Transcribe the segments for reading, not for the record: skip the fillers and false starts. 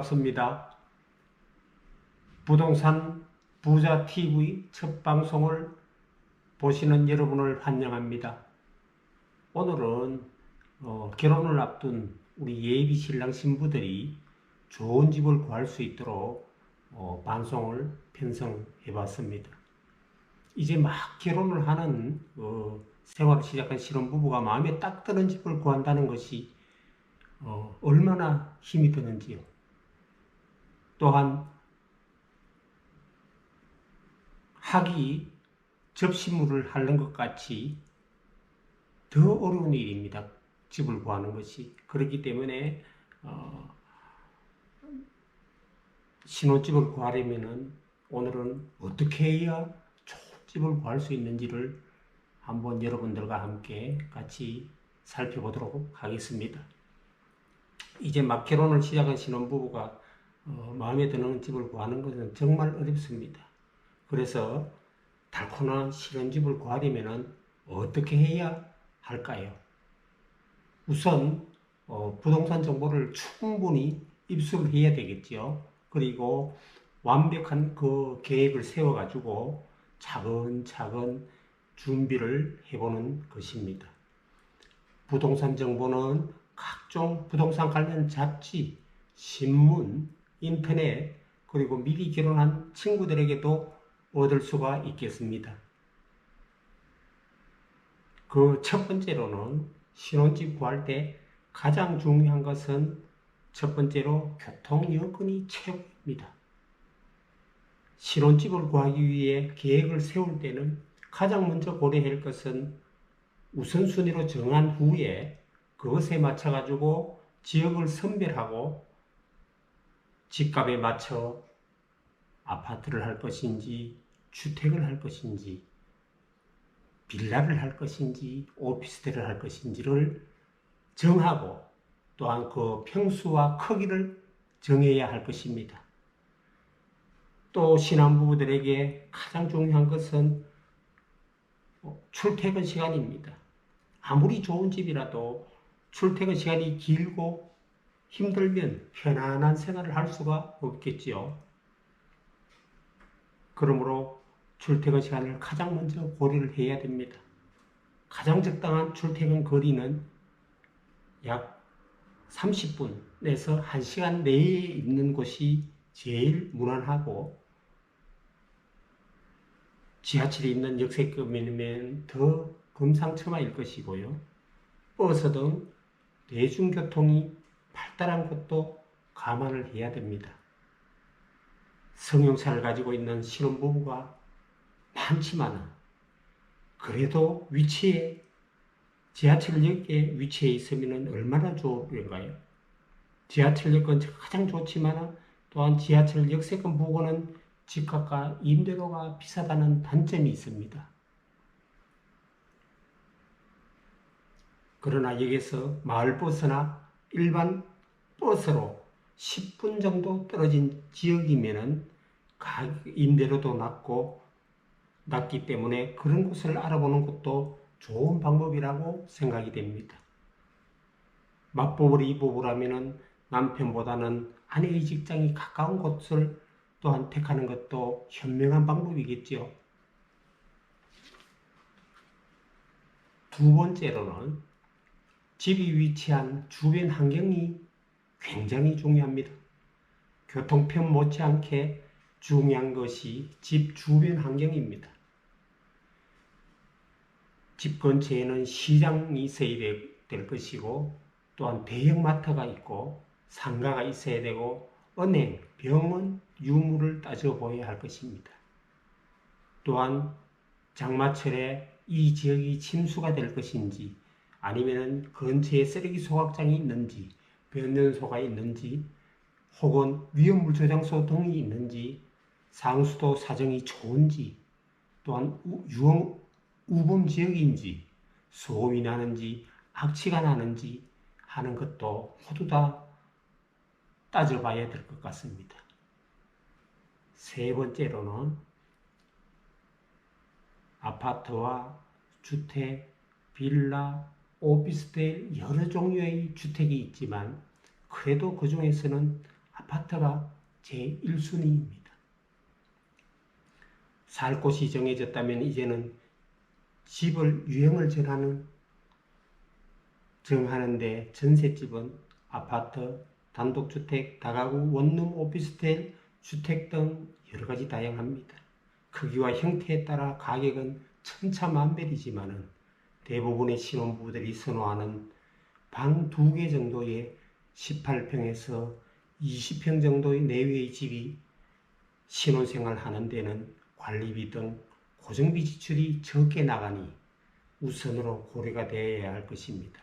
반갑습니다. 부동산 부자 TV 첫 방송을 보시는 여러분을 환영합니다. 오늘은 결혼을 앞둔 우리 예비 신랑 신부들이 좋은 집을 구할 수 있도록 방송을 편성해 봤습니다. 이제 막 결혼을 하는 생활을 시작한 신혼부부가 마음에 딱 드는 집을 구한다는 것이 얼마나 힘이 드는지요. 또한 학이 접시물을 하는 것 같이 더 어려운 일입니다. 집을 구하는 것이. 그렇기 때문에 신혼집을 구하려면 오늘은 어떻게 해야 좋은 집을 구할 수 있는지를 한번 여러분들과 함께 같이 살펴보도록 하겠습니다. 이제 막 결혼을 시작한 신혼부부가 마음에 드는 집을 구하는 것은 정말 어렵습니다. 그래서 달콤한 신혼집을 구하려면 어떻게 해야 할까요? 우선 부동산 정보를 충분히 입수를 해야 되겠죠. 그리고 완벽한 그 계획을 세워가지고 차근차근 준비를 해보는 것입니다. 부동산 정보는 각종 부동산 관련 잡지, 신문, 인터넷, 그리고 미리 결혼한 친구들에게도 얻을 수가 있겠습니다. 그 첫 번째로는 신혼집 구할 때 가장 중요한 것은 첫 번째로 교통 여건이 최고입니다. 신혼집을 구하기 위해 계획을 세울 때는 가장 먼저 고려해야 할 것은 우선순위로 정한 후에 그것에 맞춰 가지고 지역을 선별하고 집값에 맞춰 아파트를 할 것인지 주택을 할 것인지 빌라를 할 것인지 오피스텔을 할 것인지를 정하고 또한 그 평수와 크기를 정해야 할 것입니다. 또 신혼부부들에게 가장 중요한 것은 출퇴근 시간입니다. 아무리 좋은 집이라도 출퇴근 시간이 길고 힘들면 편안한 생활을 할 수가 없겠지요. 그러므로 출퇴근 시간을 가장 먼저 고려를 해야 됩니다. 가장 적당한 출퇴근 거리는 약 30분에서 1시간 내에 있는 곳이 제일 무난하고 지하철이 있는 역세권이면 더 금상첨화일 것이고요. 버스 등 대중교통이 발달한 곳도 감안을 해야 됩니다. 승용차를 가지고 있는 신혼부부가 많지만 그래도 지하철역에 위치해 있으면 얼마나 좋을까요? 지하철역은 가장 좋지만 또한 지하철 역세권 부근은 집값과 임대료가 비싸다는 단점이 있습니다. 그러나 여기서 마을버스나 일반 버스로 10분 정도 떨어진 지역이면은 임대료도 낮기 때문에 그런 곳을 알아보는 것도 좋은 방법이라고 생각이 됩니다. 맞벌이 부부라면은 남편보다는 아내의 직장이 가까운 곳을 또한 택하는 것도 현명한 방법이겠지요. 두 번째로는 집이 위치한 주변 환경이 굉장히 중요합니다. 교통편 못지않게 중요한 것이 집 주변 환경입니다. 집 근처에는 시장이 있어야 될 것이고 또한 대형마트가 있고 상가가 있어야 되고 은행, 병원, 유물을 따져보아야 할 것입니다. 또한 장마철에 이 지역이 침수가 될 것인지 아니면 근처에 쓰레기 소각장이 있는지 변연소가 있는지 혹은 위험물저장소 등이 있는지 상수도 사정이 좋은지 또한 우범 지역인지 소음이 나는지 악취가 나는지 하는 것도 모두 다 따져봐야 될 것 같습니다. 세 번째로는 아파트와 주택, 빌라, 오피스텔 여러 종류의 주택이 있지만 그래도 그 중에서는 아파트가 제1순위입니다. 살 곳이 정해졌다면 이제는 집을 유형을 정하는데 전셋집은 아파트, 단독주택, 다가구, 원룸, 오피스텔, 주택 등 여러가지 다양합니다. 크기와 형태에 따라 가격은 천차만별이지만 대부분의 신혼부부들이 선호하는 방 2개 정도의 18평에서 20평 정도의 내외의 집이 신혼생활 하는 데는 관리비 등 고정비 지출이 적게 나가니 우선으로 고려가 되어야 할 것입니다.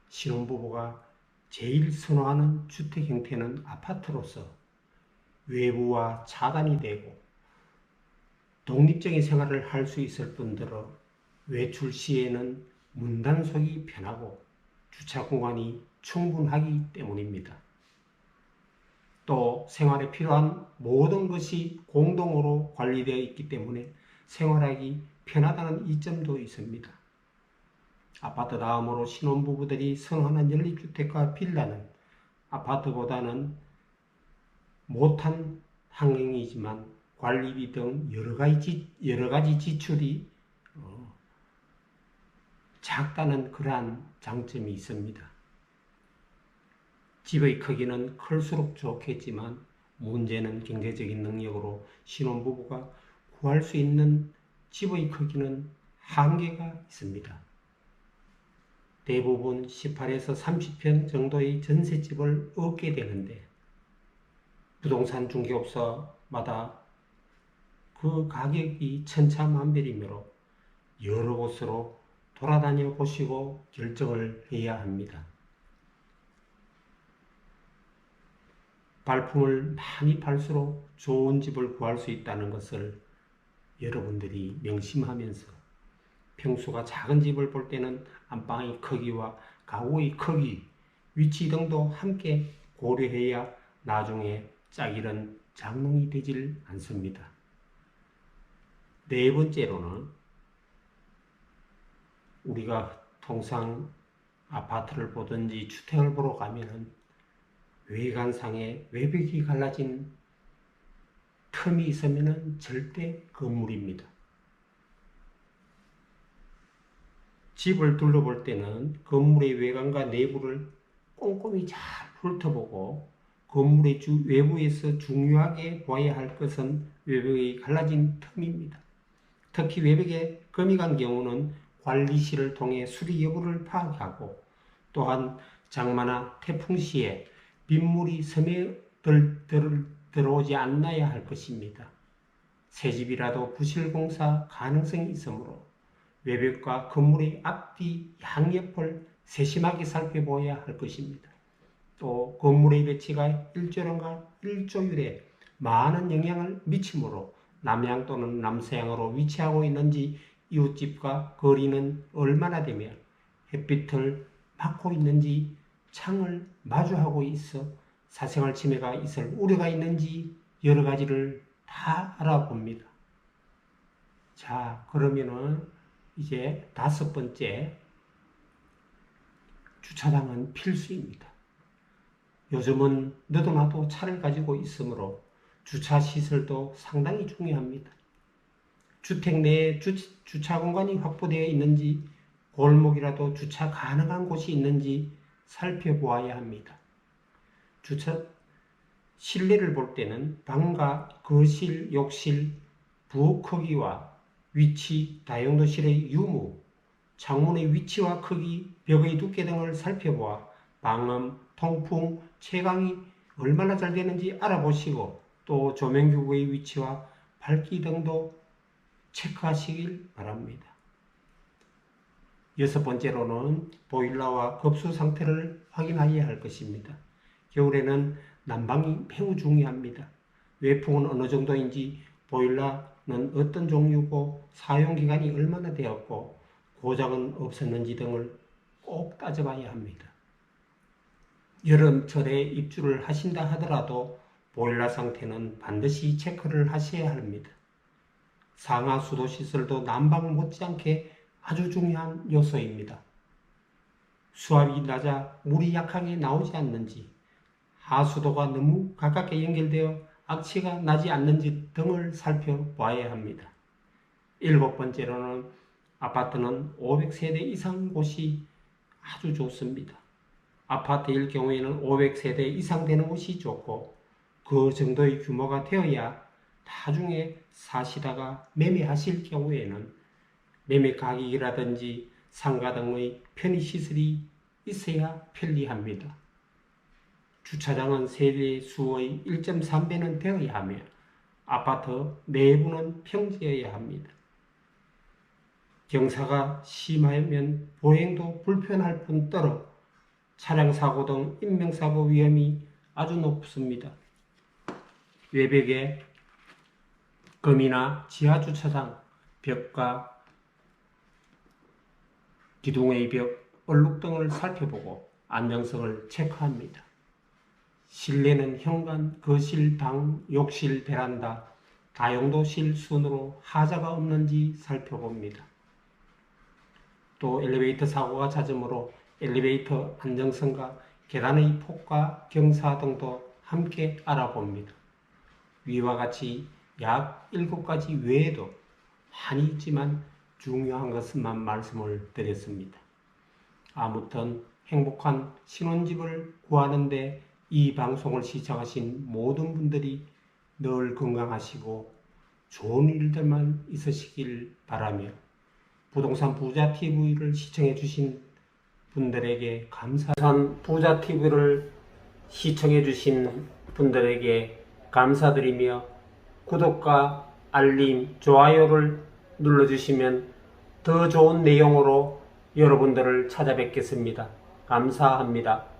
신혼부부가 제일 선호하는 주택 형태는 아파트로서 외부와 차단이 되고 독립적인 생활을 할 수 있을 뿐더러 외출 시에는 문단속이 편하고 주차 공간이 충분하기 때문입니다. 또 생활에 필요한 모든 것이 공동으로 관리되어 있기 때문에 생활하기 편하다는 이점도 있습니다. 아파트 다음으로 신혼부부들이 선호하는 연립주택과 빌라는 아파트보다는 못한 환경이지만 관리비 등 여러 가지 지출이 작다는 그러한 장점이 있습니다. 집의 크기는 클수록 좋겠지만 문제는 경제적인 능력으로 신혼부부가 구할 수 있는 집의 크기는 한계가 있습니다. 대부분 18에서 30평 정도의 전셋집을 얻게 되는데 부동산 중개업소마다 그 가격이 천차만별이므로 여러 곳으로 돌아다녀 보시고 결정을 해야 합니다. 발품을 많이 팔수록 좋은 집을 구할 수 있다는 것을 여러분들이 명심하면서 평수가 작은 집을 볼 때는 안방의 크기와 가구의 크기, 위치 등도 함께 고려해야 나중에 짝이른 장롱이 되질 않습니다. 네 번째로는 우리가 통상 아파트를 보든지 주택을 보러 가면은 외관상에 외벽이 갈라진 틈이 있으면 절대 건물입니다. 집을 둘러볼 때는 건물의 외관과 내부를 꼼꼼히 잘 훑어보고 건물의 외부에서 중요하게 보아야 할 것은 외벽이 갈라진 틈입니다. 특히 외벽에 금이 간 경우는 관리실을 통해 수리 여부를 파악하고 또한 장마나 태풍 시에 빗물이 들어오지 않아야 할 것입니다. 새집이라도 부실공사 가능성이 있으므로 외벽과 건물의 앞뒤 양옆을 세심하게 살펴보아야 할 것입니다. 또 건물의 배치가 일조량과 일조율에 많은 영향을 미치므로 남향 또는 남서향으로 위치하고 있는지 이웃집과 거리는 얼마나 되며 햇빛을 받고 있는지 창을 마주하고 있어 사생활 침해가 있을 우려가 있는지 여러 가지를 다 알아봅니다. 자, 그러면은 이제 5번째, 주차장은 필수입니다. 요즘은 너도 나도 차를 가지고 있으므로 주차 시설도 상당히 중요합니다. 주택 내에 주차 공간이 확보되어 있는지 골목이라도 주차 가능한 곳이 있는지 살펴보아야 합니다. 실내를 볼 때는 방과 거실, 욕실, 부엌 크기와 위치, 다용도실의 유무, 창문의 위치와 크기, 벽의 두께 등을 살펴보아 방음, 통풍, 채광이 얼마나 잘 되는지 알아보시고 또 조명기구의 위치와 밝기 등도 체크하시길 바랍니다. 6번째로는 보일러와 급수 상태를 확인해야 할 것입니다. 겨울에는 난방이 매우 중요합니다. 외풍은 어느 정도인지, 보일러는 어떤 종류고 사용기간이 얼마나 되었고 고장은 없었는지 등을 꼭 따져봐야 합니다. 여름철에 입주를 하신다 하더라도 보일러 상태는 반드시 체크를 하셔야 합니다. 상하 수도 시설도 난방 못지않게 아주 중요한 요소입니다. 수압이 낮아 물이 약하게 나오지 않는지, 하수도가 너무 가깝게 연결되어 악취가 나지 않는지 등을 살펴봐야 합니다. 7번째로는 아파트는 500세대 이상 곳이 아주 좋습니다. 아파트일 경우에는 500세대 이상 되는 곳이 좋고 그 정도의 규모가 되어야 나중에 사시다가 매매하실 경우에는 매매 가격이라든지 상가 등의 편의시설이 있어야 편리합니다. 주차장은 세대 수의 1.3배는 되어야 하며 아파트 내부는 평지여야 합니다. 경사가 심하면 보행도 불편할 뿐더러 차량 사고 등 인명사고 위험이 아주 높습니다. 외벽에 금이나 지하주차장 벽과 기둥의 벽, 얼룩 등을 살펴보고 안정성을 체크합니다. 실내는 현관, 거실, 방, 욕실, 베란다, 다용도실 순으로 하자가 없는지 살펴봅니다. 또 엘리베이터 사고가 잦으므로 엘리베이터 안정성과 계단의 폭과 경사 등도 함께 알아봅니다. 위와 같이 약 7가지 외에도 많이 있지만 중요한 것만 말씀을 드렸습니다. 아무튼 행복한 신혼집을 구하는데 이 방송을 시청하신 모든 분들이 늘 건강하시고 좋은 일들만 있으시길 바라며 부동산 부자 TV를 시청해 주신 분들에게 부동산 부자 TV를 시청해 주신 분들에게 감사드리며 구독과 알림, 좋아요를 눌러주시면 더 좋은 내용으로 여러분들을 찾아뵙겠습니다. 감사합니다.